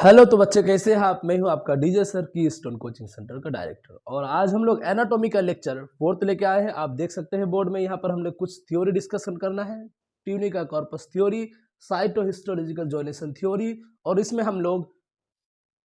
Hello तो बच्चे कैसे हैं आप। मैं हूं आपका डीजे सर की स्टोन कोचिंग सेंटर का डायरेक्टर और आज हम लोग एनाटॉमी का लेक्चर 4th लेके आए हैं। आप देख सकते हैं बोर्ड में, यहाँ पर हमने कुछ थ्योरी डिस्कशन करना है। Tunica corpus theory, cytohistological zonation theory और इसमें हम लोग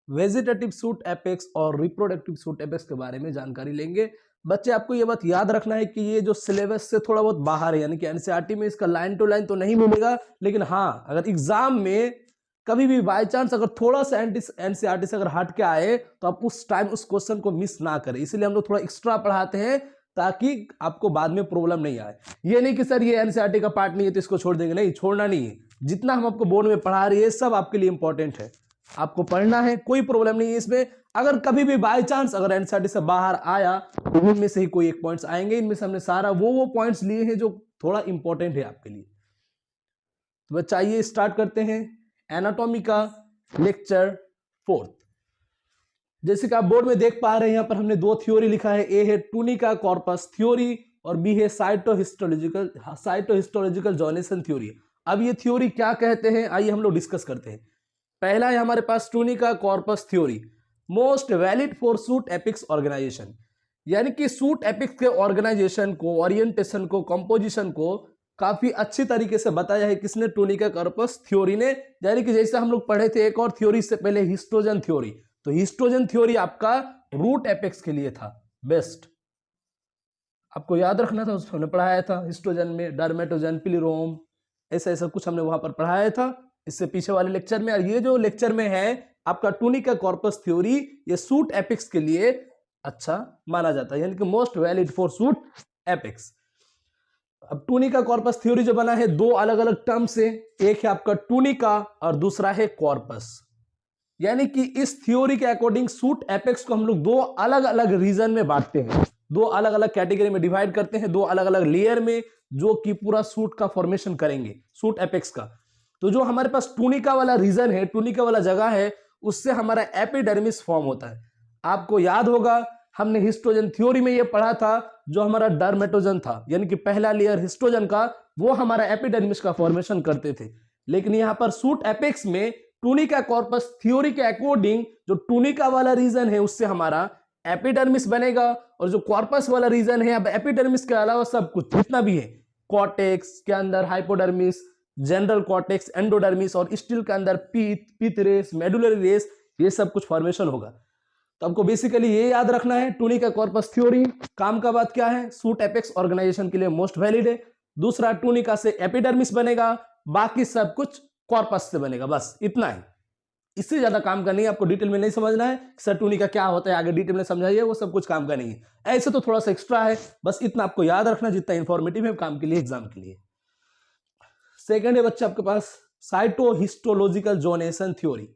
वेजिटेटिव सूट एपेक्स और रिप्रोडक्टिव सूट एपेक्स के बारे में जानकारी लेंगे। बच्चे आपको ये बात याद रखना है कि ये जो सिलेबस से थोड़ा बहुत बाहर है, यानी कि एनसीईआरटी में इसका लाइन टू लाइन तो नहीं मिलेगा, लेकिन हाँ अगर एग्जाम में कभी भी बाय चांस अगर थोड़ा सा एनसीईआरटी से अगर हट के आए तो आप उस टाइम उस क्वेश्चन को मिस ना करें। इसलिए हम लोग थोड़ा एक्स्ट्रा पढ़ाते हैं ताकि आपको बाद में प्रॉब्लम नहीं आए। ये नहीं कि सर ये एनसीईआरटी का पार्ट नहीं है तो इसको छोड़ देंगे, नहीं, छोड़ना नहीं है। जितना हम आपको बोर्ड में पढ़ा रहे हैं सब आपके लिए इंपॉर्टेंट है, आपको पढ़ना है, कोई प्रॉब्लम नहीं है इसमें। अगर कभी भी बाय चांस अगर एनसीईआरटी से बाहर आया तो इनमें से ही कोई एक पॉइंट्स आएंगे। इनमें से हमने सारा वो पॉइंट्स लिए हैं जो थोड़ा इंपॉर्टेंट है आपके लिए। तो बच्चा आइए स्टार्ट करते हैं एनाटॉमी का लेक्चर 4th। जैसे कि आप बोर्ड में देख पा रहे हैं, यहाँ पर हमने दो थ्योरी लिखा है। ए है ट्यूनिका कॉर्पस थ्योरी और बी है साइटोहिस्टोलॉजिकल जोनेशन थ्योरी। अब ये थ्योरी क्या कहते हैं आइए हम लोग डिस्कस करते हैं। पहला है हमारे पास tunica corpus theory, most valid for shoot apex organisation, यानी कि सूट एपिक्स के ऑर्गेनाइजेशन को, ओरिएंटेशन को, कंपोजिशन को काफी अच्छी तरीके से बताया है किसने, ट्यूनिका कॉर्पस थ्योरी ने। यानी कि जैसे हम लोग पढ़े थे एक और थ्योरी से पहले, हिस्टोजन थ्योरी, तो हिस्टोजन थ्योरी आपका रूट एपेक्स के लिए था बेस्ट, आपको याद रखना था, उसने पढ़ाया था हिस्टोजन में डर्मेटोजन, पिलिरोम, ऐसा ऐसा कुछ हमने वहां पर पढ़ाया था इससे पीछे वाले लेक्चर में। और ये जो लेक्चर में है आपका ट्यूनिका कॉर्पस थ्योरी, ये सूट एपिक्स के लिए अच्छा माना जाता है, यानी कि most valid for shoot apex. अब ट्यूनिका कॉर्पस थ्योरी जो बना है दो अलग अलग टर्म से, एक है आपका ट्यूनिका और दूसरा है कॉर्पस। यानी कि इस थ्योरी के अकॉर्डिंग सूट एपेक्स को हम लोग दो अलग अलग रीजन में बांटते हैं, दो अलग अलग कैटेगरी में डिवाइड करते हैं, दो अलग अलग लेयर में, जो कि पूरा सूट का फॉर्मेशन करेंगे सूट एपेक्स का। तो जो हमारे पास ट्यूनिका वाला रीजन है, ट्यूनिका वाला जगह है, उससे हमारा एपिडर्मिस फॉर्म होता है। आपको याद होगा हमने हिस्टोजन थ्योरी में ये पढ़ा था, जो हमारा डर्मेटोजन था, यानी कि पहला लेयर हिस्टोजन का, वो हमारा एपिडर्मिस का फॉर्मेशन करते थे। लेकिन यहां पर सूट एपेक्स में ट्यूनिका कॉर्पस थ्योरी के अकॉर्डिंग जो ट्यूनिका वाला रीजन है उससे हमारा एपिडर्मिस बनेगा, और जो कॉर्पस वाला रीजन है, अब एपिडर्मिस के अलावा सब कुछ जितना भी है, कॉर्टेक्स के अंदर हाइपोडर्मिस, जनरल कॉर्टेक्स, एंडोडर्मिस, और स्टिल के अंदर पीथ रेस, मेडुलरी रेस, ये सब कुछ फॉर्मेशन होगा। तो आपको बेसिकली ये याद रखना है, ट्यूनिका कॉर्पस थ्योरी काम का बात क्या है, सूट एपेक्स ऑर्गेनाइजेशन के लिए मोस्ट वैलिड है। दूसरा, ट्यूनिका से एपिडर्मिस बनेगा, बाकी सब कुछ कॉर्पस से बनेगा, बस इतना ही, इससे ज्यादा काम का नहीं है। आपको डिटेल में नहीं समझना है सर ट्यूनिका क्या होता है, आगे डिटेल में समझाइए, वो सब कुछ काम का नहीं है। ऐसे तो थोड़ा सा एक्स्ट्रा है, बस इतना आपको याद रखना जितना इंफॉर्मेटिव है काम के लिए, एग्जाम के लिए। सेकंड है बच्चा आपके पास साइटोहिस्टोलॉजिकल जोनेशन थ्योरी।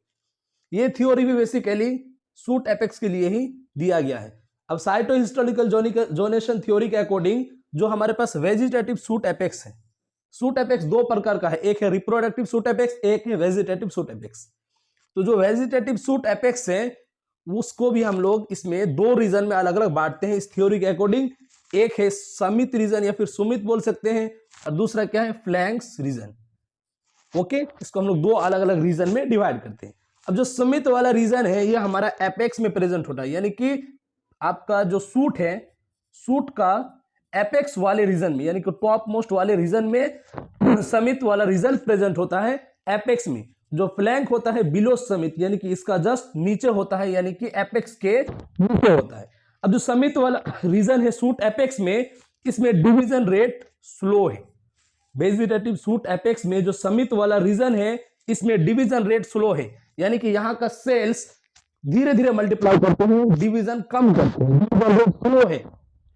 ये थ्योरी भी बेसिकली सूट एपेक्स के लिए ही दिया गया है। अब साइटोहिस्टोलॉजिकल जोनेशन थ्योरी के अकॉर्डिंग जो हमारे पास वेजिटेटिव सूट एपेक्स है, सूट एपेक्स दो प्रकार का है, एक है रिप्रोडक्टिव सूट एपेक्स, एक है वेजिटेटिव सूट एपेक्स। तो जो वेजिटेटिव सूट एपेक्स है उसको भी हम लोग इसमें दो रीजन में अलग अलग बांटते हैं इस थ्योरी के अकॉर्डिंग। एक है समित रीजन या फिर सुमित बोल सकते हैं, और दूसरा क्या है, फ्लैंक्स रीजन। ओके, इसको हम लोग दो अलग अलग रीजन में डिवाइड करते हैं। अब जो समित वाला रीजन है ये हमारा एपेक्स में प्रेजेंट होता है, यानी कि आपका जो सूट है, सूट का एपेक्स वाले रीजन में, यानी कि टॉप मोस्ट वाले रीजन में समित वाला रीजन प्रेजेंट होता है एपेक्स में। जो फ्लैंक होता है बिलो समित, यानी कि इसका जस्ट नीचे होता है, यानी कि एपेक्स के नीचे होता है। अब जो समित वाला रीजन है सूट एपेक्स में, इसमें डिवीजन रेट स्लो है। वेजिटेटिव सूट एपेक्स में जो समित वाला रीजन है इसमें डिवीजन रेट स्लो है, यानी कि यहाँ का सेल्स धीरे धीरे मल्टीप्लाई करते हैं, डिवीजन कम करते हैं, डिवीजन रेट स्लो है।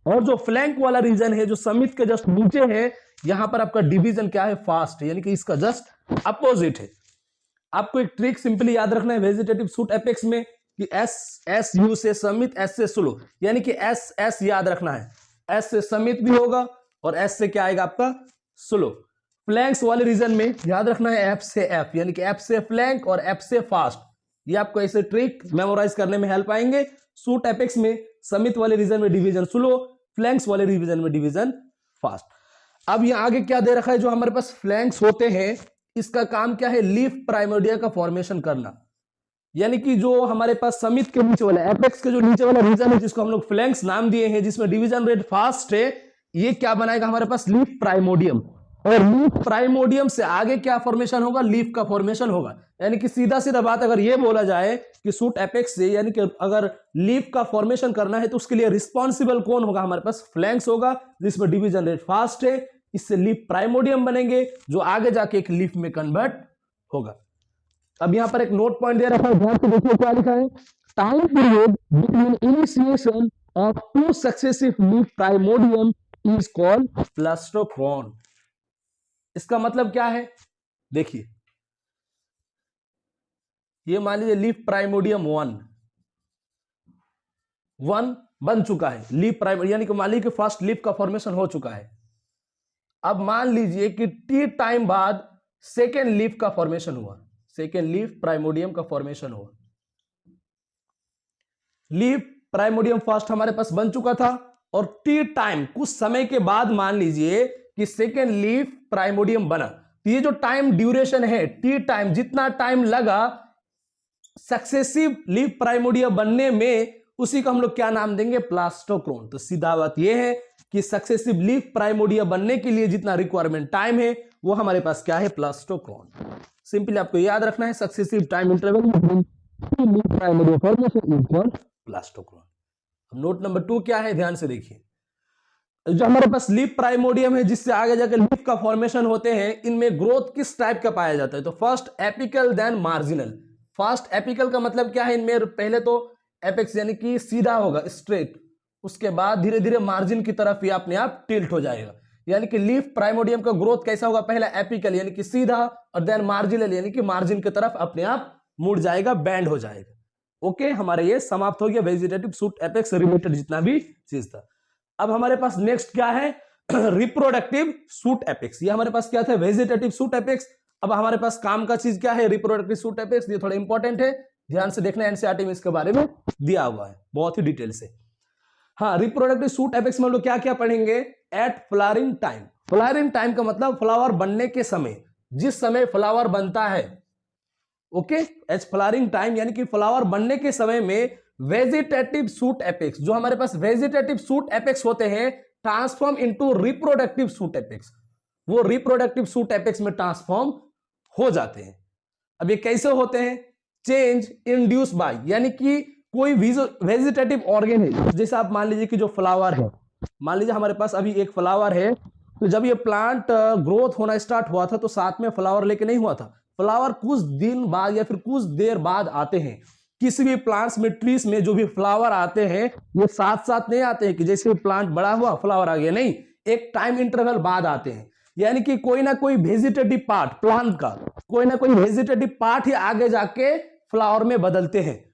और जो फ्लैंक वाला रीजन है जो समित के जस्ट नीचे है, यहां पर आपका डिवीजन क्या है, फास्ट, यानी कि इसका जस्ट अपोजिट है। आपको एक ट्रिक सिंपली याद रखना है वेजिटेटिव सूट एपेक्स में कि एस यू से समित, एस से स्लो, यानी कि एस याद रखना है, एस से समित भी होगा और एस से क्या आएगा आपका, स्लो। फ्लैंक्स वाले रीजन में याद रखना है एफ से एफ, यानी कि एफ से फ्लैंक और एफ से फास्ट। ये आपको ऐसे ट्रिक मेमोराइज करने में हेल्प आएंगे। सूट एपेक्स में समित वाले रीजन में डिवीजन स्लो, फ्लैंक्स वाले रीजन में डिवीजन फास्ट। अब यहां आगे क्या दे रखा है, जो हमारे पास फ्लैंक्स होते हैं इसका काम क्या है, लीफ प्राइमोर्डिया का फॉर्मेशन करना। यानी कि जो हमारे पास समित के नीचे वाला एपेक्स के जो नीचे वाला रीजन है जिसको हम लोग फ्लैंक्स नाम दिए हैं, जिसमें डिवीजन रेट फास्ट है, ये क्या बनाएगा हमारे पास लीफ प्राइमोडियम। और लीफ प्राइमोडियम से आगे क्या फॉर्मेशन होगा, लीफ का फॉर्मेशन होगा। यानी कि सीधा सीधा बात अगर ये बोला जाए कि शूट एपेक्स से यानी कि अगर लीफ का फॉर्मेशन करना है तो उसके लिए रिस्पॉन्सिबल कौन होगा, हमारे पास फ्लैंक्स होगा, जिसमें डिवीजन रेट फास्ट है, इससे लीफ प्राइमोडियम बनेंगे जो आगे जाके एक लीफ में कन्वर्ट होगा। अब यहां पर एक नोट पॉइंट दे रखा है, ध्यान से देखिए क्या लिखा है, time period between initiation of two successive leaf primordium is called plastochron. इसका मतलब क्या है, देखिए ये मान लीजिए लीफ प्राइमोडियम 1 बन चुका है, लीफ प्राइमोडियम यानी कि मान लीजिए कि फर्स्ट लीफ का फॉर्मेशन हो चुका है। अब मान लीजिए कि टी टाइम बाद सेकेंड लीफ का फॉर्मेशन हुआ, सेकेंड लीफ प्राइमोडियम का फॉर्मेशन हुआ। लीफ प्राइमोडियम फर्स्ट हमारे पास बन चुका था और टी टाइम कुछ समय के बाद मान लीजिए कि सेकेंड लीफ प्राइमोडियम बना। तो ये जो टाइम ड्यूरेशन है, टी टाइम, जितना टाइम लगा सक्सेसिव लीफ प्राइमोडियम बनने में, उसी को हम लोग क्या नाम देंगे, प्लास्टोक्रोन। तो सीधा बात यह है कि सक्सेसिव लीफ प्राइमोडियम बनने के लिए जितना रिक्वायरमेंट टाइम है वो हमारे पास क्या है, प्लास्टोक्रोन। सिंपली आपको याद रखना है successive time interval between two leaf primordium formation is called plastochron. अब नोट नंबर 2 क्या है, ध्यान से देखिए। जो हमारे पास लीफ प्राइमोडियम है जिससे आगे जाकर लीफ का फॉर्मेशन होते हैं, इनमें ग्रोथ किस टाइप का पाया जाता है, तो first apical then marginal. First apical का मतलब क्या है, इनमें पहले तो एपेक्स यानी कि सीधा होगा, स्ट्रेट, उसके बाद धीरे धीरे मार्जिन की तरफ ये अपने आप टिल्ट हो जाएगा। यानी कि लीफ प्राइमोडियम का ग्रोथ कैसा होगा, पहला एपिकल यानी कि सीधा, और देन मार्जिनल यानी कि मार्जिन की तरफ अपने आप मुड़ जाएगा, बैंड हो जाएगा। ओके, हमारे ये समाप्त हो गया वेजिटेटिव शूट एपेक्स रिलेटेड जितना भी चीज था। अब हमारे पास नेक्स्ट क्या है, रिप्रोडक्टिव शूट एपेक्स। ये हमारे पास क्या था, वेजिटेटिव शूट एपेक्स। अब हमारे पास काम का चीज क्या है, रिप्रोडक्टिव शूट एपेक्स। ये थोड़ा इंपॉर्टेंट है, ध्यान से देखना, एनसीईआरटी में इसके बारे में दिया हुआ है बहुत ही डिटेल से। हाँ, रिप्रोडक्टिव शूट एपेक्स में हम लोग क्या क्या पढ़ेंगे, at flowering time. Flowering time का मतलब फ्लावर बनने के समय, जिस समय फ्लावर बनता है। ओके, एट फ्लावरिंग टाइम यानी कि फ्लावर बनने के समय में वेजिटेटिव शूट एपेक्स, जो हमारे पास वेजिटेटिव शूट एपेक्स होते हैं, transform into reproductive shoot apex. वो रिप्रोडक्टिव शूट एपेक्स में ट्रांसफॉर्म हो जाते हैं। अब ये कैसे होते हैं, चेंज इंड्यूस बाय, यानी कि कोई वेजिटेटिव ऑर्गेन है, जैसे आप मान लीजिए कि जो फ्लावर है, मान लीजिए हमारे पास अभी एक फ्लावर है, तो जब ये प्लांट ग्रोथ होना स्टार्ट हुआ था तो साथ में फ्लावर लेके नहीं हुआ था। फ्लावर कुछ दिन बाद या फिर कुछ देर बाद आते हैं। किसी भी प्लांट्स में, ट्रीज में जो भी फ्लावर आते हैं ये साथ साथ नहीं आते हैं कि जैसे प्लांट बड़ा हुआ फ्लावर आ गया, नहीं, एक टाइम इंटरवल बाद आते हैं। यानी कि कोई ना कोई वेजिटेटिव पार्ट, प्लांट का कोई ना कोई वेजिटेटिव पार्ट ही आगे जाके फ्लावर में बदलते हैं।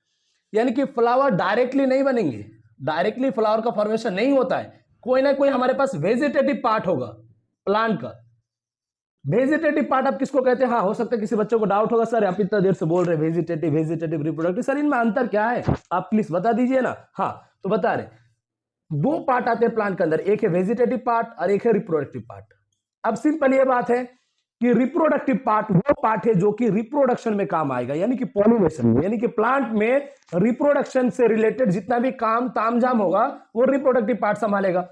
यानी कि फ्लावर डायरेक्टली नहीं बनेंगे, डायरेक्टली फ्लावर का फॉर्मेशन नहीं होता है, कोई ना कोई हमारे पास वेजिटेटिव पार्ट होगा प्लांट का। वेजिटेटिव पार्ट आप किसको कहते हैं, हाँ हो सकता है किसी बच्चों को डाउट होगा, सर आप इतना देर से बोल रहे वेजिटेटिव वेजिटेटिव रिप्रोडक्टिव, सर इनमें अंतर क्या है, आप प्लीज बता दीजिए ना। हाँ, तो बता रहे, दो पार्ट आते हैं प्लांट के अंदर, एक है वेजिटेटिव पार्ट और एक है रिप्रोडक्टिव पार्ट। अब सिंपल ये बात है कि रिप्रोडक्टिव पार्ट वो पार्ट है जो कि रिप्रोडक्शन में काम आएगा, यानी कि पॉलिनेशन में, यानी कि प्लांट में रिप्रोडक्शन से रिलेटेड जितना भी काम तामझाम होगा वो रिप्रोडक्टिव पार्ट संभालेगा।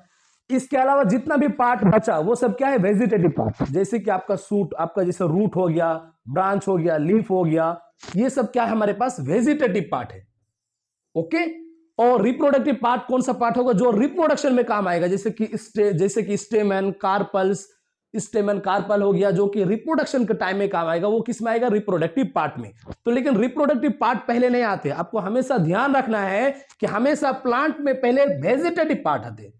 इसके अलावा जितना भी पार्ट बचा वो सब क्या है, वेजिटेटिव पार्ट। जैसे कि आपका सूट, आपका जैसे रूट हो गया, ब्रांच हो गया, लीफ हो गया, ये सब क्या है हमारे पास वेजिटेटिव पार्ट है। ओके, और रिप्रोडक्टिव पार्ट कौन सा पार्ट होगा, जो रिप्रोडक्शन में काम आएगा, जैसे कि स्टेमन, कार्पल्स, स्टेमन कार्पल हो गया, जो कि रिप्रोडक्शन के टाइम में काम आएगा, वो किस में आएगा, रिप्रोडक्टिव पार्ट में। तो लेकिन रिप्रोडक्टिव पार्ट पहले नहीं आते, आपको हमेशा ध्यान रखना है कि हमेशा प्लांट में पहले वेजिटेटिव पार्ट आते।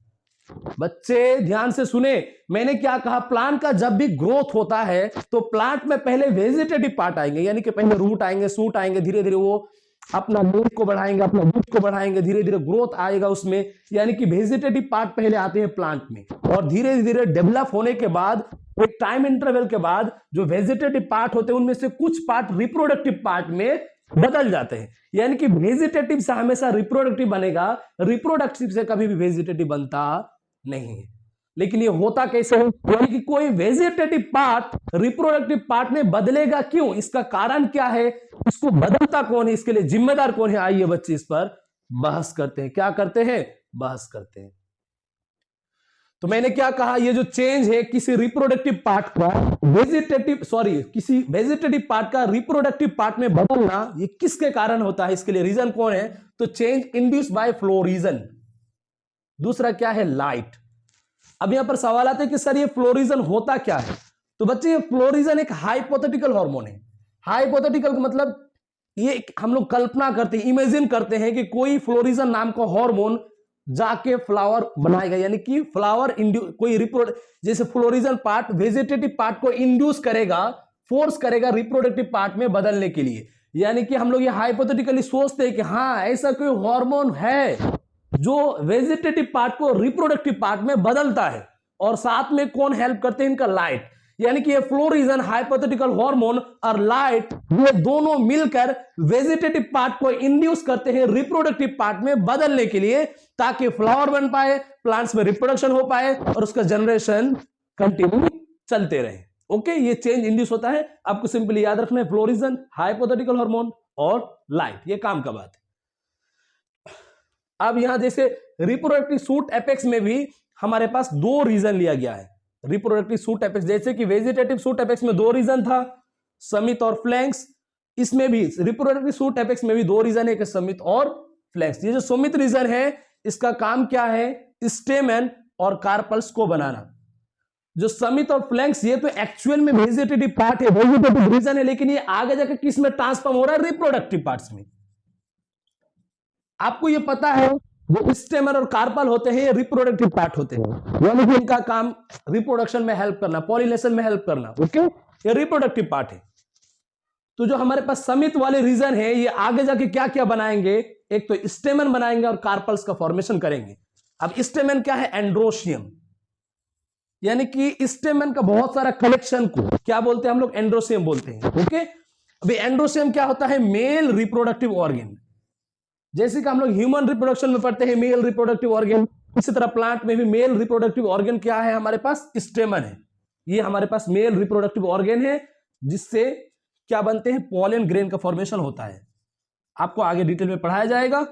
बच्चे ध्यान से सुने, मैंने क्या कहा, प्लांट का जब भी ग्रोथ होता है तो प्लांट में पहले वेजिटेटिव पार्ट आएंगे, यानी कि पहले रूट आएंगे, शूट आएंगे, धीरे धीरे वो अपना लीफ को बढ़ाएंगे, अपना रूट को बढ़ाएंगे, धीरे धीरे ग्रोथ आएगा उसमें। यानी कि वेजिटेटिव पार्ट पहले आते हैं प्लांट में, और धीरे धीरे डेवलप होने के बाद एक टाइम इंटरवल के बाद जो वेजिटेटिव पार्ट होते हैं उनमें से कुछ पार्ट रिप्रोडक्टिव पार्ट में बदल जाते हैं। यानी कि वेजिटेटिव से हमेशा रिप्रोडक्टिव बनेगा, रिप्रोडक्टिव से कभी भी वेजिटेटिव बनता नहीं है। लेकिन ये होता कैसे है, यानी कि कोई वेजिटेटिव पार्ट रिप्रोडक्टिव पार्ट में बदलेगा क्यों, इसका कारण क्या है, इसको बदलता कौन है, इसके लिए जिम्मेदार कौन है, आइए बच्चे इस पर बहस करते हैं। क्या करते हैं, बहस करते हैं। तो मैंने क्या कहा, ये जो चेंज है किसी रिप्रोडक्टिव पार्ट का किसी वेजिटेटिव पार्ट का रिप्रोडक्टिव पार्ट में बदलना, ये किसके कारण होता है, इसके लिए रीजन कौन है, तो चेंज इंड्यूस बाय फ्लोरिजन। दूसरा क्या है, लाइट। अब यहां पर सवाल आता है कि सर ये फ्लोरिजन होता क्या है, तो बच्चे ये फ्लोरिजन एक हाइपोथेटिकल हार्मोन है। हाइपोथेटिकल का मतलब ये हम लोग कल्पना करते हैं, इमेजिन करते हैं कि कोई फ्लोरिजन नाम का हार्मोन जाके फ्लावर बनाएगा, यानी कि फ्लावर इंड्यूस कोई जैसे फ्लोरिजन पार्ट वेजिटेटिव पार्ट को इंड्यूस करेगा, फोर्स करेगा रिप्रोडक्टिव पार्ट में बदलने के लिए। यानी कि हम लोग ये हाइपोथेटिकली सोचते हैं कि हाँ ऐसा कोई हार्मोन है जो वेजिटेटिव पार्ट को रिप्रोडक्टिव पार्ट में बदलता है, और साथ में कौन हेल्प करते हैं, इनका लाइट। यानी कि ये फ्लोरिजन, हाइपोथेटिकल हार्मोन और लाइट, ये दोनों मिलकर वेजिटेटिव पार्ट को इंड्यूस करते हैं रिप्रोडक्टिव पार्ट में बदलने के लिए, ताकि फ्लावर बन पाए, प्लांट्स में रिप्रोडक्शन हो पाए और उसका जनरेशन कंटिन्यू चलते रहे। ओके, ये चेंज इंड्यूस होता है। आपको सिंपली याद रखना है, फ्लोरिजन, हाइपोथेटिकल हार्मोन और लाइट, ये काम का बात है। अब यहां जैसे रिप्रोडक्टिव सूट एपेक्स में भी हमारे पास दो रीजन लिया गया है। रिप्रोडक्टिव सूट एपेक्स, जैसे कि वेजिटेटिव सूट एपेक्स में दो रीजन था, समित और फ्लैंक्स, इसमें भी रिप्रोडक्टिव सूट एपेक्स में भी दो रीजन है, समित और फ्लैंक्स। ये जो समित रीजन है इसका काम क्या है, स्टेमन और कार्पल्स को बनाना। जो समित और फ्लैंक्स ये तो एक्चुअल में वेजिटेटिव पार्ट है, वेजिटेटिव रीजन है, लेकिन ये आगे जाकर किस में ट्रांसफॉर्म हो रहा है, रिप्रोडक्टिव पार्ट्स में। आपको ये पता है जो स्टेमन और कार्पल होते हैं ये रिप्रोडक्टिव पार्ट होते हैं, यानी कि इनका काम रिप्रोडक्शन में हेल्प करना, पॉलिनेशन में हेल्प करना। ओके, ये रिप्रोडक्टिव पार्ट है। तो जो हमारे पास समित वाले रीजन है ये आगे जाके क्या क्या बनाएंगे, एक तो स्टेमन बनाएंगे और कार्पल्स का फॉर्मेशन करेंगे। अब स्टेमन क्या है, एंड्रोशियम, यानी कि स्टेमन का बहुत सारा कलेक्शन को क्या बोलते हैं हम लोग, एंड्रोशियम बोलते हैं। ओके, अभी एंड्रोशियम क्या होता है, मेल रिप्रोडक्टिव ऑर्गन। जैसे कि हम लोग ह्यूमन रिप्रोडक्शन में पढ़ते हैं मेल रिप्रोडक्टिव ऑर्गन, इसी तरह प्लांट में भी मेल रिप्रोडक्टिव ऑर्गन क्या है, हमारे पास स्टेमन है। ये हमारे पास मेल रिप्रोडक्टिव ऑर्गन है जिससे क्या बनते हैं, पॉलन ग्रेन का फॉर्मेशन होता है। आपको आगे डिटेल में पढ़ाया जाएगा।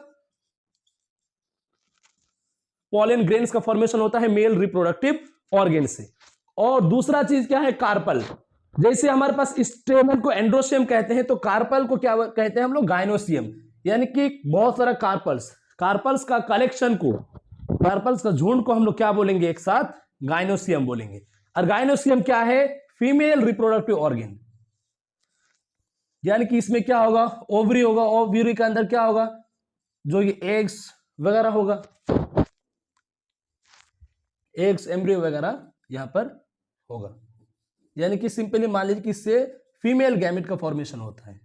पॉलन ग्रेन्स का फॉर्मेशन होता है मेल रिप्रोडक्टिव ऑर्गन से। और दूसरा चीज क्या है, कार्पल। जैसे हमारे पास स्टेमन को एंड्रोशियम कहते हैं, तो कार्पल को क्या कहते हैं हम लोग, गाइनोसियम। यानी कि बहुत सारा कार्पल्स का कलेक्शन को, कार्पल्स का झुंड को हम लोग क्या बोलेंगे, एक साथ गाइनोसियम बोलेंगे। और गाइनोसियम क्या है, फीमेल रिप्रोडक्टिव ऑर्गन। यानी कि इसमें क्या होगा, ओवरी होगा, ओवरी के अंदर क्या होगा, जो ये एग्स वगैरह होगा, एग्स एम्ब्रियो वगैरह यहां पर होगा। यानी कि सिंपली मान लीजिए कि इससे फीमेल गैमेट का फॉर्मेशन होता है,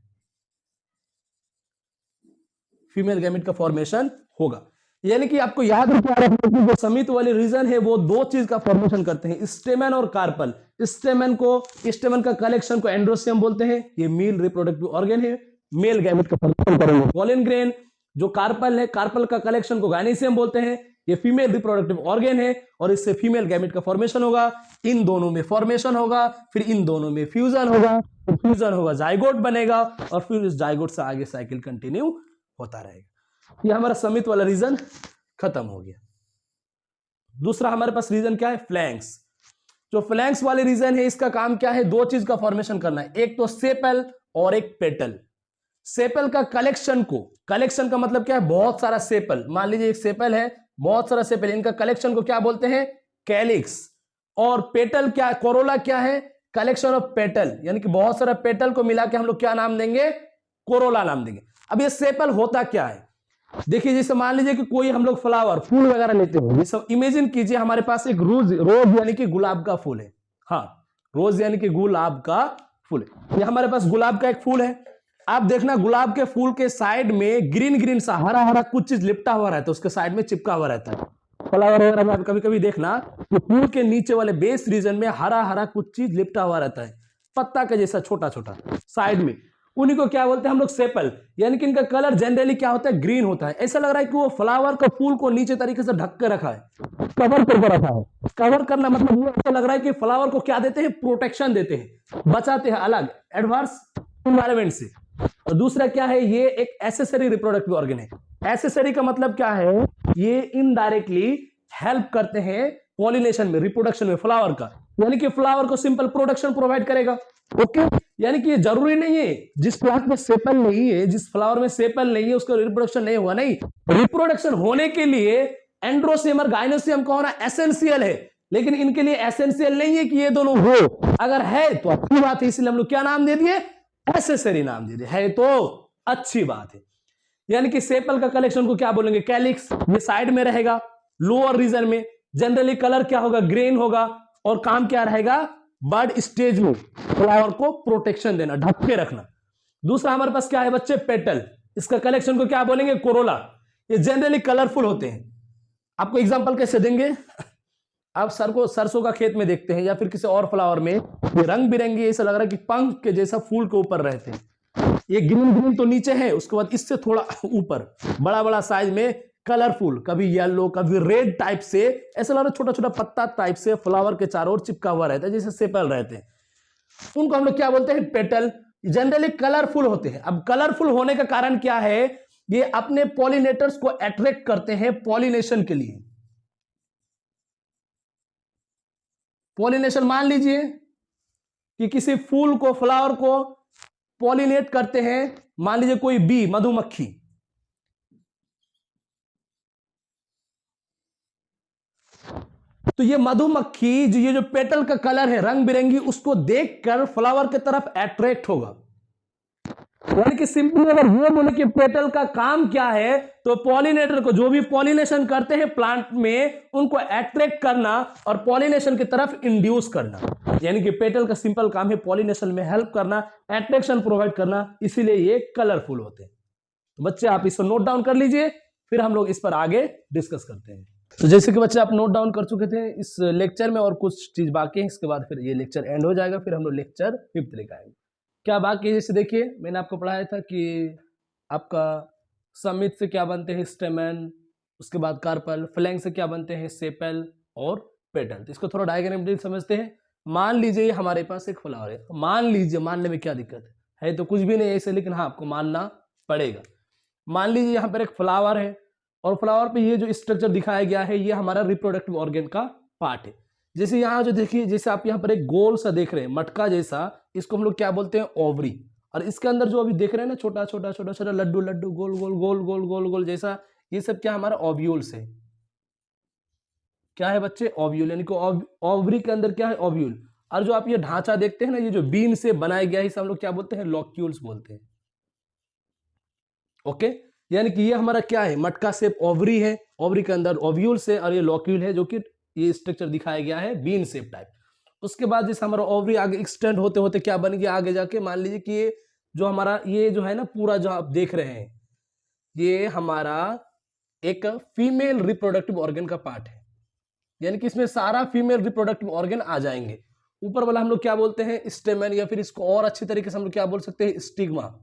फीमेल गैमेट का फॉर्मेशन होगा। यानी कि आपको याद रखना कि जो समित वाले रीजन है वो दो चीज का फॉर्मेशन करते हैं, स्टेमन और कार्पल। स्टेमन का कलेक्शन को एंड्रोशियम बोलते हैं, ये मेल रिप्रोडक्टिव ऑर्गन है, मेल गैमेट का फॉर्मेशन करेंगे। पॉलन ग्रेन जो कार्पल है, कार्पल का कलेक्शन को गाइनोसियम बोलते हैं, ये फीमेल रिप्रोडक्टिव ऑर्गन है और इससे फीमेल गैमेट का फॉर्मेशन होगा। इन दोनों में फॉर्मेशन होगा, फिर इन दोनों में फ्यूजन होगा, फिर फ्यूजन होगा, जाइगोट बनेगा और फिर इस जाइगोट से आगे साइकिल कंटिन्यू होता रहेगा। ये हमारा समित वाला रीजन खत्म हो गया। दूसरा हमारे पास रीजन क्या है, फ्लैंक्स। जो फ्लैंक्स वाले रीजन है इसका काम क्या है, दो चीज का फॉर्मेशन करना है, एक तो सेपल और एक पेटल। सेपल का कलेक्शन को, कलेक्शन का मतलब क्या है, बहुत सारा सेपल, मान लीजिए एक सेपल है, बहुत सारा सेपल, इनका कलेक्शन को क्या बोलते हैं, कैलिक्स। और पेटल क्या, कोरोला क्या है, कलेक्शन ऑफ पेटल, यानी कि बहुत सारा पेटल को मिला के हम लोग क्या नाम देंगे, कोरोला नाम देंगे। अब ये सेपल होता क्या है, देखिए जैसे मान लीजिए कि कोई हम लोग फ्लावर, फूल वगैरह लेते हो, ये सब इमेजिन कीजिए हमारे पास एक रोज यानी कि गुलाब का फूल है। हाँ, रोज यानी कि गुलाब का फूल है। ये हमारे पास गुलाब का एक फूल है। आप देखना गुलाब के फूल के साइड में ग्रीन ग्रीन सा हरा हरा कुछ चीज लिपटा हुआ रहता है, उसके साइड में चिपका हुआ रहता है। फ्लावर वगैरह में कभी कभी देखना कि फूल के नीचे वाले बेस रीजन में हरा हरा कुछ चीज लिपटा हुआ रहता है, पत्ता के जैसा छोटा छोटा साइड में। उन्हीं को क्या बोलते हैं हम लोग सेपल, यानी कि इनका कलर जनरली क्या होता है, ग्रीन होता है। ऐसा लग रहा है कि वो फ्लावर का फूल को नीचे तरीके से ढक के रखा है, कवर करके रखा है। कवर करना मतलब ये ऐसा लग रहा है कि फ्लावर को क्या देते हैं, प्रोटेक्शन देते हैं, बचाते हैं अलग एडवर्स इन्वायरमेंट से। और दूसरा क्या है, ये एक एसेसरी रिप्रोडक्टिव ऑर्गन है। एसेसरी का मतलब क्या है, ये इनडायरेक्टली हेल्प करते हैं पॉलिनेशन में, रिप्रोडक्शन में फ्लावर का, यानी कि फ्लावर को सिंपल प्रोडक्शन प्रोवाइड करेगा। ओके, यानी कि ये जरूरी नहीं है जिस प्लांट में सेपल नहीं है, जिस फ्लावर में सेपल नहीं है उसका रिप्रोडक्शन नहीं होगा, नहीं, रिप्रोडक्शन होने के लिए एंड्रोसियम और गाइनोसियम का होना एसेंशियल है, लेकिन इनके लिए एसेंशियल नहीं है कि ये दोनों हो। अगर है तो अच्छी बात है, इसलिए हम लोग क्या नाम दे दिए, एसेसरी नाम दे दिए, है तो अच्छी बात है। यानी कि सेपल का कलेक्शन को क्या बोलेंगे, कैलिक्स, ये साइड में रहेगा लोअर रीजन में। जनरली कलर क्या होगा, ग्रीन होगा, और काम क्या रहेगा, बर्ड स्टेज में फ्लावर को प्रोटेक्शन देना, ढक के रखना। दूसरा हमारे पास क्या है बच्चे, पेटल, इसका कलेक्शन को क्या बोलेंगे, कोरोला। ये जनरली कलरफुल होते हैं। आपको एग्जांपल कैसे देंगे, आप सरसों का खेत में देखते हैं या फिर किसी और फ्लावर में, ये रंग बिरंगी, ऐसा लग रहा है कि पंख के जैसा फूल के ऊपर रहते हैं। ये ग्रीन ग्रीन तो नीचे है, उसके बाद इससे थोड़ा ऊपर बड़ा बड़ा साइज में कलरफुल, कभी येलो कभी रेड टाइप से, ऐसा लग रहा है छोटा छोटा पत्ता टाइप से फ्लावर के चारों ओर चिपका हुआ रहता है, जैसे सेपल रहते हैं। उनको हम लोग क्या बोलते हैं, पेटल। जनरली कलरफुल होते हैं। अब कलरफुल होने का कारण क्या है, ये अपने पॉलिनेटर्स को अट्रैक्ट करते हैं पॉलिनेशन के लिए। पॉलिनेशन मान लीजिए कि किसी फूल को, फ्लावर को पॉलिनेट करते हैं, मान लीजिए कोई बी, मधुमक्खी, तो ये मधुमक्खी जो, ये जो पेटल का कलर है रंग बिरंगी, उसको देखकर फ्लावर की तरफ अट्रैक्ट होगा। यानी कि सिंपली अगर ये बोले कि पेटल का काम क्या है, तो पॉलिनेटर को, जो भी पॉलिनेशन करते हैं प्लांट में, उनको अट्रैक्ट करना और पॉलिनेशन की तरफ इंड्यूस करना। यानी कि पेटल का सिंपल काम है पॉलिनेशन में हेल्प करना, अट्रैक्शन प्रोवाइड करना, इसीलिए ये कलरफुल होते हैं। तो बच्चे आप इसको नोट डाउन कर लीजिए, फिर हम लोग इस पर आगे डिस्कस करते हैं। तो जैसे कि बच्चे आप नोट डाउन कर चुके थे इस लेक्चर में, और कुछ चीज बाकी है, इसके बाद फिर ये लेक्चर एंड हो जाएगा, फिर हम लोग लेक्चर 5th लेकर आएंगे। क्या बाकी है, जैसे देखिए मैंने आपको पढ़ाया था कि आपका समित से क्या बनते हैं, स्टेमन, उसके बाद कार्पल, फ्लैंक से क्या बनते हैं, सेपल और पेटल। तो इसको थोड़ा डायग्रामेटिकली समझते हैं। मान लीजिए हमारे पास एक फ्लावर है, मान लीजिए, मानने में क्या दिक्कत है तो कुछ भी नहीं ऐसे, लेकिन हाँ आपको मानना पड़ेगा। मान लीजिए यहाँ पर एक फ्लावर है, और फ्लावर पे ये जो स्ट्रक्चर दिखाया गया है, ये हमारा रिप्रोडक्टिव ऑर्गन का पार्ट है। जैसे यहाँ जो देखिए, जैसे आप यहाँ पर एक गोल सा देख रहे हैं, मटका जैसा, इसको हम लोग क्या बोलते हैं, ओवरी। और इसके अंदर जो अभी देख रहे हैं ना, छोटा छोटा छोटा छोटा लड्डू लड्डू, गोल गोल गोल गोल गोल गोल जैसा, ये सब क्या हमारा ओव्यूल्स है। क्या है बच्चे, ओव्यूल, यानी कि ओवरी के अंदर क्या है, ओव्यूल। और जो आप ये ढांचा देखते हैं ना, ये जो बीन से बनाया गया है, इसे हम लोग क्या बोलते हैं, लॉक्यूल्स बोलते हैं। ओके, यानी कि ये हमारा क्या है, मटका शेप ओवरी है, ओवरी के अंदर ओव्यूल्स है, और ये लॉक्यूल है, जो कि ये स्ट्रक्चर दिखाया गया है बीन शेप टाइप। उसके बाद जैसे हमारा ओवरी आगे एक्सटेंड होते होते क्या बन गया, आगे जाके मान लीजिए कि ये जो हमारा, ये जो है ना पूरा जो आप देख रहे हैं, ये हमारा एक फीमेल रिप्रोडक्टिव ऑर्गन का पार्ट है। यानी कि इसमें सारा फीमेल रिप्रोडक्टिव ऑर्गन आ जाएंगे। ऊपर वाला हम लोग क्या बोलते हैं, स्टेमन, या फिर इसको और अच्छी तरीके से हम लोग क्या बोल सकते हैं, स्टिग्मा।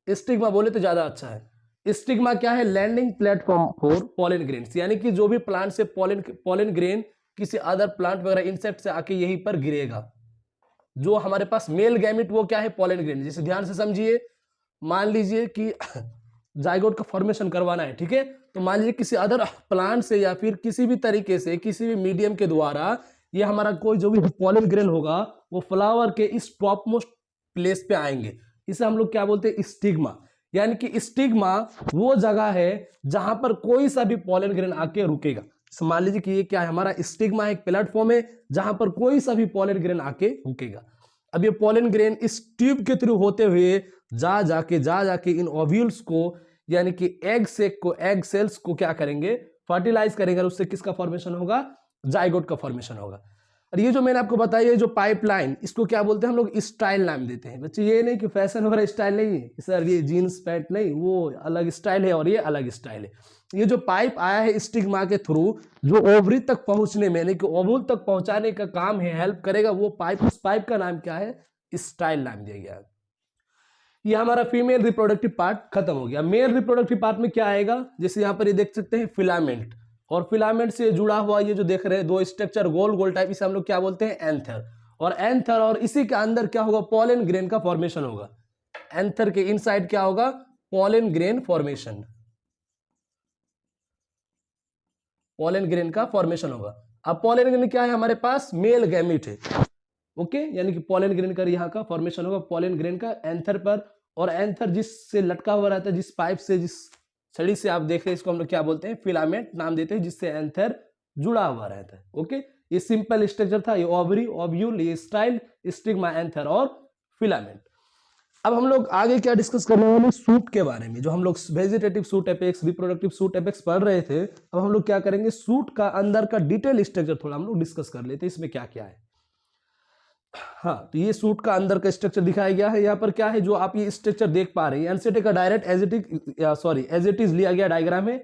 स्टिग्मा बोले तो ज्यादा अच्छा है। स्टिग्मा क्या है, landing platform for pollen grains, यानी कि जो भी प्लांट से पॉलन ग्रेन किसी अदर प्लांट वगैरह इंसेक्ट से आके यहीं पर गिरेगा। जो हमारे पास मेल गैमिट वो क्या है, पॉलन ग्रेन। जैसे ध्यान से समझिए, मान लीजिए कि जाइगोट का फॉर्मेशन करवाना है, ठीक है, तो मान लीजिए किसी अदर प्लांट से या फिर किसी भी तरीके से, किसी भी मीडियम के द्वारा, ये हमारा कोई जो भी पॉलन ग्रेन होगा, वो फ्लावर के इस टॉप मोस्ट प्लेस पे आएंगे। इसे हम लोग क्या बोलते हैं, स्टिग्मा। यानी कि स्टिग्मा वो जगह है जहां पर कोई सा भी पॉलन ग्रेन आके रुकेगा। मान लीजिए कि ये क्या है, हमारा स्टिग्मा एक प्लेटफॉर्म है जहां पर कोई सा भी पॉलन ग्रेन आके रुकेगा। अब ये पॉलन ग्रेन इस ट्यूब के थ्रू होते हुए जा जाके इन ओव्यूल्स को, यानी कि एग सेक को, एग सेल्स को क्या करेंगे, फर्टिलाइज करेंगे, और उससे किसका फॉर्मेशन होगा, जाइगोट का फॉर्मेशन होगा। और ये जो मैंने आपको बताया, ये जो पाइपलाइन, इसको क्या बोलते हैं हम लोग, स्टाइल नाम देते हैं। बच्चे ये नहीं कि फैशन वगैरह स्टाइल नहीं है सर, ये जीन्स पैंट नहीं, वो अलग स्टाइल है और ये अलग स्टाइल है। ये जो पाइप आया है स्टिग्मा के थ्रू, जो ओवरी तक पहुंचने में, यानी कि ओवल तक पहुंचाने का काम है, हेल्प करेगा वो पाइप, उस पाइप का नाम क्या है, स्टाइल नाम दिया गया है। ये हमारा फीमेल रिप्रोडक्टिव पार्ट खत्म हो गया। मेल रिप्रोडक्टिव पार्ट में क्या आएगा, जैसे यहाँ पर ये देख सकते हैं फिलामेंट, और फिलामेंट से जुड़ा हुआ ये जो देख रहे हैं दो स्ट्रक्चर गोल गोल टाइप, इसे हम लोग क्या बोलते हैं एंथर। और एंथर और इसी के अंदर क्या होगा, पॉलन ग्रेन का फॉर्मेशन होगा। एंथर के इनसाइड क्या होगा, pollen grain formation, pollen grain का फॉर्मेशन होगा। अब पॉलन ग्रेन क्या है, हमारे पास मेल गैमीट है, ओके, यानी कि पॉलन ग्रेन का यहाँ का फॉर्मेशन होगा पॉलन ग्रेन का एंथर पर। और एंथर जिससे लटका हुआ रहता है, जिस पाइप से, जिस छड़ी से आप देख रहे हैं, इसको हम लोग क्या बोलते हैं, फिलामेंट नाम देते हैं, जिससे एंथर जुड़ा हुआ रहता है। ओके, ये सिंपल स्ट्रक्चर था, ये ओवरी, ओव्यूल, ये स्टाइल, स्टिग्मा, एंथर और फिलामेंट। अब हम लोग आगे क्या डिस्कस करने वाले, सूट के बारे में। जो हम लोग vegetative shoot apex, reproductive shoot apex पढ़ रहे थे, अब हम लोग क्या करेंगे, सूट का अंदर का डिटेल स्ट्रक्चर थोड़ा हम लोग डिस्कस कर लेते हैं, इसमें क्या क्या है। हाँ, तो ये सूट का अंदर का स्ट्रक्चर दिखाया गया है। यहाँ पर क्या है, जो आप ये स्ट्रक्चर देख पा रहे हैं, एनसीटी का डायरेक्ट एज इट इज लिया गया डायग्राम है।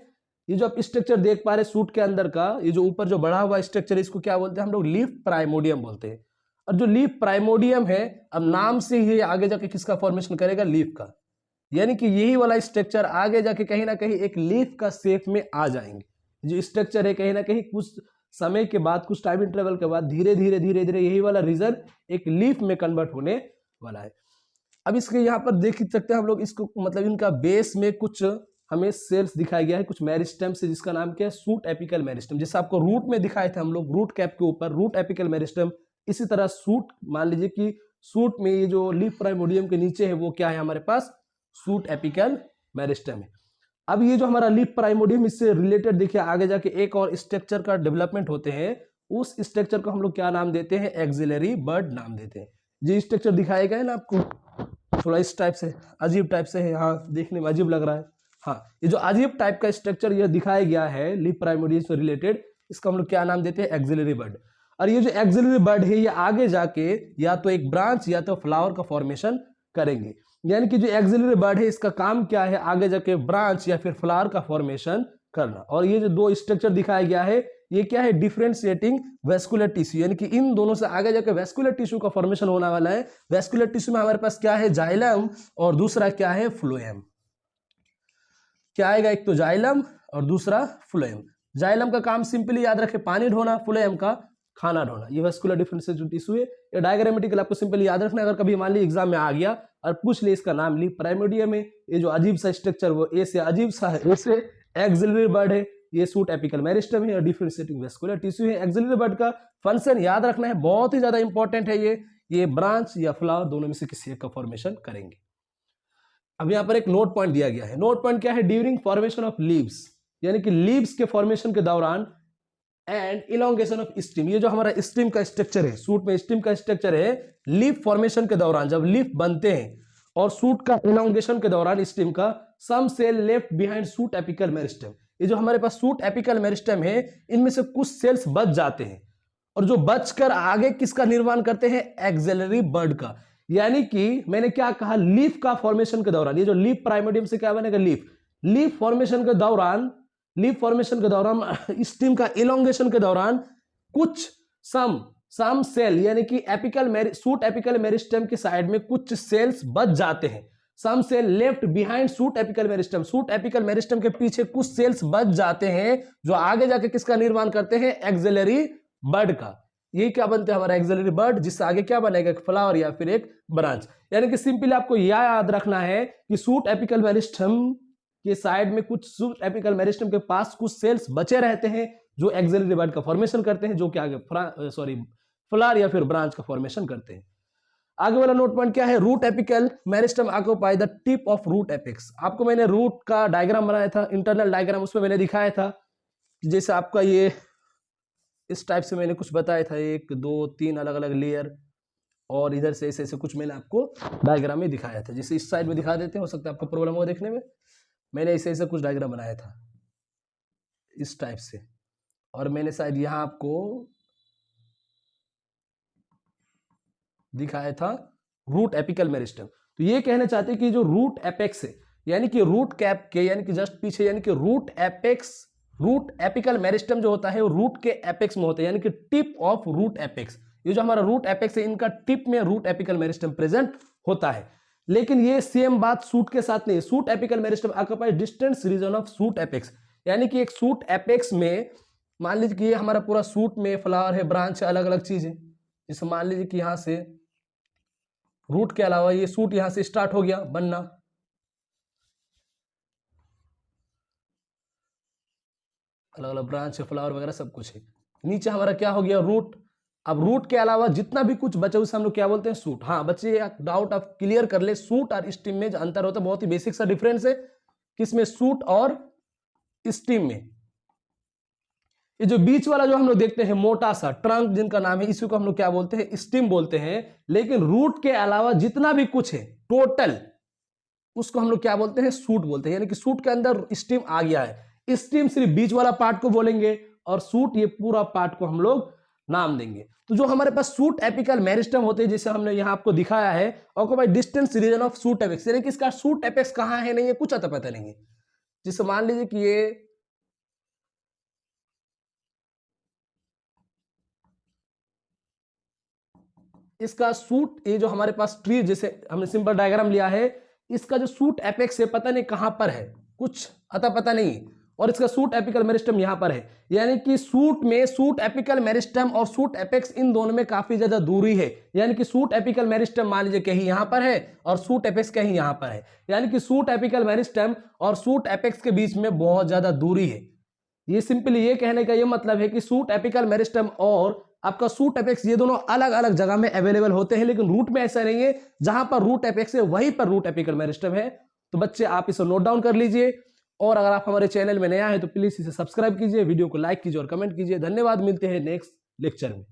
ये जो आप स्ट्रक्चर देख पा रहे हैं सूट के अंदर का, ये जो ऊपर जो बढ़ा हुआ स्ट्रक्चर है, इसको क्या बोलते हैं हम लोग, लीफ प्राइमोडियम बोलते हैं। और जो लीफ प्राइमोडियम है, अब नाम से ही आगे जाके किसका फॉर्मेशन करेगा, लीफ का। यानी कि यही वाला स्ट्रक्चर आगे जाके कहीं ना कहीं एक लीफ का शेप में आ जाएंगे। जो स्ट्रक्चर है कहीं ना कहीं कुछ समय के बाद, कुछ टाइम इंटरवल के बाद धीरे धीरे धीरे धीरे यही वाला रीजन एक लीफ में कन्वर्ट होने वाला है। अब इसके यहाँ पर देख सकते हैं हम लोग इसको, मतलब इनका बेस में कुछ हमें सेल्स दिखाया गया है, कुछ मेरिस्टम से, जिसका नाम क्या है, सूट एपिकल मेरिस्टम। जैसे आपको रूट में दिखाए थे हम लोग, रूट कैप के ऊपर रूट एपिकल मेरिस्टम, इसी तरह सूट, मान लीजिए कि सूट में ये जो लीफ प्राइमोडियम के नीचे है वो क्या है, हमारे पास सूट एपिकल मेरिस्टम है। अब ये जो हमारा लीफ प्राइमोडियम, इससे रिलेटेड देखिए आगे जाके एक और स्ट्रक्चर का डेवलपमेंट होते हैं, उस स्ट्रक्चर को हम लोग क्या नाम देते हैं, एक्सिलरी बड नाम देते हैं। ये स्ट्रक्चर दिखाया गया है ना आपको, थोड़ा इस टाइप से, अजीब टाइप से है, हाँ देखने में अजीब लग रहा है। हाँ, ये जो अजीब टाइप का स्ट्रक्चर ये दिखाया गया है लीफ प्राइमोडियम से रिलेटेड, इसका हम लोग क्या नाम देते हैं, एक्सिलरी बड। और ये जो एक्सिलरी बड है, ये आगे जाके या तो एक ब्रांच या तो फ्लावर का फॉर्मेशन करेंगे। यानी कि जो एक्सिलरी बड है, इसका काम क्या है, आगे जाके ब्रांच या फिर फ्लावर का फॉर्मेशन करना। और ये जो दो स्ट्रक्चर दिखाया गया है, ये क्या है, डिफरेंशिएटिंग वेस्कुलर टिश्यू, यानी कि इन दोनों से आगे जाके वेस्कुलर टिश्यू का फॉर्मेशन होने वाला है। वेस्कुलर टिश्यू में हमारे पास क्या है, जाइलम, और दूसरा क्या है, फ्लोएम। क्या आएगा, एक तो जाइलम और दूसरा फ्लोएम। जाइलम का काम सिंपली याद रखें, पानी ढोना, फ्लोएम का खाना ढोना। ये वेस्कुलर डिफरेंशिएटिव टिश्यू है। ये डायग्रामेटिकल आपको सिंपली याद रखना, अगर कभी मान ली एग्जाम में आ गया और पूछ ले इसका नाम लीफ प्राइमोडियम है, ये जो अजीब सा स्ट्रक्चर वो ए से अजीब सा है, ए से एक्सिलरी बड है, ये सूट एपिकल मेरिस्टम है और डिफरेंशिएटिंग वेस्कुलर टिश्यू है। एक्सिलरी बड का फंक्शन याद रखना है, बहुत ही ज्यादा इंपॉर्टेंट है। ये ब्रांच या फ्लावर दोनों में से किसी एक का फॉर्मेशन करेंगे। अब यहाँ पर एक नोट पॉइंट दिया गया है। नोट पॉइंट क्या है, ड्यूरिंग फॉर्मेशन ऑफ लीव्स, यानी कि लीव्स के फॉर्मेशन के दौरान, एंड इलोंगेशन ऑफ स्टिम, ये जो हमारा स्टिम का स्ट्रक्चर है, सूट में स्टिम का स्ट्रक्चर है, लीफ फॉर्मेशन के दौरान जब लीफ बनते हैं और सूट का इलोंगेशन के दौरान स्टिम का, some cell left behind shoot apical meristem, ये जो हमारे पास सूट एपिकल मेरिस्टम है, इनमें से कुछ सेल्स बच जाते हैं, और जो बचकर आगे किसका निर्माण करते हैं, एक्सिलरी बड का। यानी कि मैंने क्या कहा, लीफ का फॉर्मेशन के दौरान, ये जो लीफ प्राइमोडियम से क्या बनेगा, लीफ फॉर्मेशन के दौरान, लीफ फॉर्मेशन के दौरान, स्टिम का इलोंगेशन के दौरान कुछ सम सेल, यानी कि सूट एपिकल मेरिस्टम के साइड में कुछ सेल्स बच जाते हैं। Some cell left behind shoot apical meristem, shoot apical meristem के पीछे कुछ सेल्स बच जाते हैं, जो आगे जाके किसका निर्माण करते हैं, एक्सिलरी बड का। ये क्या बनते हैं, हमारा एक्सिलरी बड, जिससे आगे क्या बनेगा, एक फ्लावर या फिर एक ब्रांच। यानी कि सिंपली आपको यह याद रखना है कि सूट एपिकल मेरिस्टम के साइड में, कुछ सूट एपिकल मेरिस्टम के पास कुछ सेल्स बचे रहते हैं, जो एक्सिलरी बड का फॉर्मेशन करते हैं, जो कि आगे फ्लावर या फिर ब्रांच का फॉर्मेशन करते हैं। आगे वाला नोट पॉइंट क्या है, root apical meristem occupy the tip of root apex. आपको मैंने रूट का डायग्राम बनाया था, इंटरनल डायग्राम, उसमें मैंने दिखाया था कि जैसे आपका ये इस टाइप से मैंने कुछ बताया था, 1 2 3 अलग अलग लेयर, और इधर से ऐसे ऐसे कुछ मैंने आपको डायग्राम में दिखाया था। जैसे इस साइड में दिखा देते हैं, हो सकता है आपको प्रॉब्लम हो देखने में। मैंने ऐसे ऐसे कुछ डायग्राम बनाया था इस टाइप से, और मैंने शायद यहाँ आपको दिखाया था रूट एपिकल मेरिस्टम। तो ये कहना चाहते हैं कि जो रूट एपेक्स है, यानी कि रूट कैप के, यानी कि जस्ट पीछे, यानी कि रूट एपिकल मेरिस्टम जो होता है वो रूट के एपेक्स में होता है, यानी कि टिप ऑफ रूट एपेक्स। ये जो हमारा रूट एपेक्स है, इनका टिप में रूट एपिकल मेरिस्टम प्रेजेंट होता है। लेकिन ये सेम बात सूट के साथ नहीं है। Shoot apical meristem occupy distance region of shoot apex, यानी कि एक सूट एपेक्स में मान लीजिए कि ये हमारा पूरा सूट में फ्लावर है, ब्रांच है, अलग अलग चीज है। जैसे मान लीजिए कि यहां से रूट के अलावा ये सूट यहां से स्टार्ट हो गया बनना, अलग अलग ब्रांच है, फ्लावर वगैरह सब कुछ है। नीचे हमारा क्या हो गया, रूट। अब रूट के अलावा जितना भी कुछ बचा उसे हम लोग क्या बोलते हैं, सूट। हाँ बच्चे डाउट आप क्लियर कर ले, सूट और स्टीम में जो अंतर होता है बहुत ही बेसिक सा डिफरेंस है। किसमें, सूट और स्टीम में। ये जो बीच वाला जो हम लोग देखते हैं मोटा सा ट्रंक जिनका नाम है, इसी को हम लोग क्या बोलते हैं, स्टीम बोलते हैं। लेकिन रूट के अलावा जितना भी कुछ है टोटल, उसको हम लोग क्या बोलते हैं, सूट बोलते हैं। यानी कि सूट के अंदर स्टीम आ गया है, स्टीम सिर्फ बीच वाला पार्ट को बोलेंगे और सूट ये पूरा पार्ट को हम लोग नाम देंगे। तो जो हमारे पास सूट एपिकल मेरिस्टम होते हैं, जैसे हमने यहां आपको दिखाया है, occupy distance region of shoot apex, यानी कि इसका सूट एपेक्स कहां है नहीं है कुछ अता पता नहीं है। जैसे मान लीजिए कि ये इसका सूट, ये जो हमारे पास ट्री जैसे हमने सिंपल डायग्राम लिया है, इसका जो सूट एपेक्स है पता नहीं कहां पर है, कुछ अता पता नहीं। और इसका सूट एपिकल मेरिस्टम यहां पर है, यानी कि सूट में सूट एपिकल मेरिस्टम और सूट एपेक्स इन दोनों में काफी ज्यादा दूरी है। यानी कि सूट एपिकल मेरिस्टम मान लीजिए कहीं यहां पर है और सूट एपेक्स कहीं यहां पर है, यानी कि सूट एपिकल मेरिस्टम और सूट एपेक्स के बीच में बहुत ज्यादा दूरी है। ये सिंपली ये कहने का ये मतलब है कि सूट एपिकल मेरिस्टम और आपका सूट एपेक्स ये दोनों अलग अलग जगह में अवेलेबल होते हैं, लेकिन रूट में ऐसा नहीं है। जहां पर रूट एपेक्स है वहीं पर रूट एपिकल मेरिस्टम है। तो बच्चे आप इसे नोट डाउन कर लीजिए, और अगर आप हमारे चैनल में नया है तो प्लीज इसे सब्सक्राइब कीजिए, वीडियो को लाइक कीजिए और कमेंट कीजिए। धन्यवाद, मिलते हैं नेक्स्ट लेक्चर में।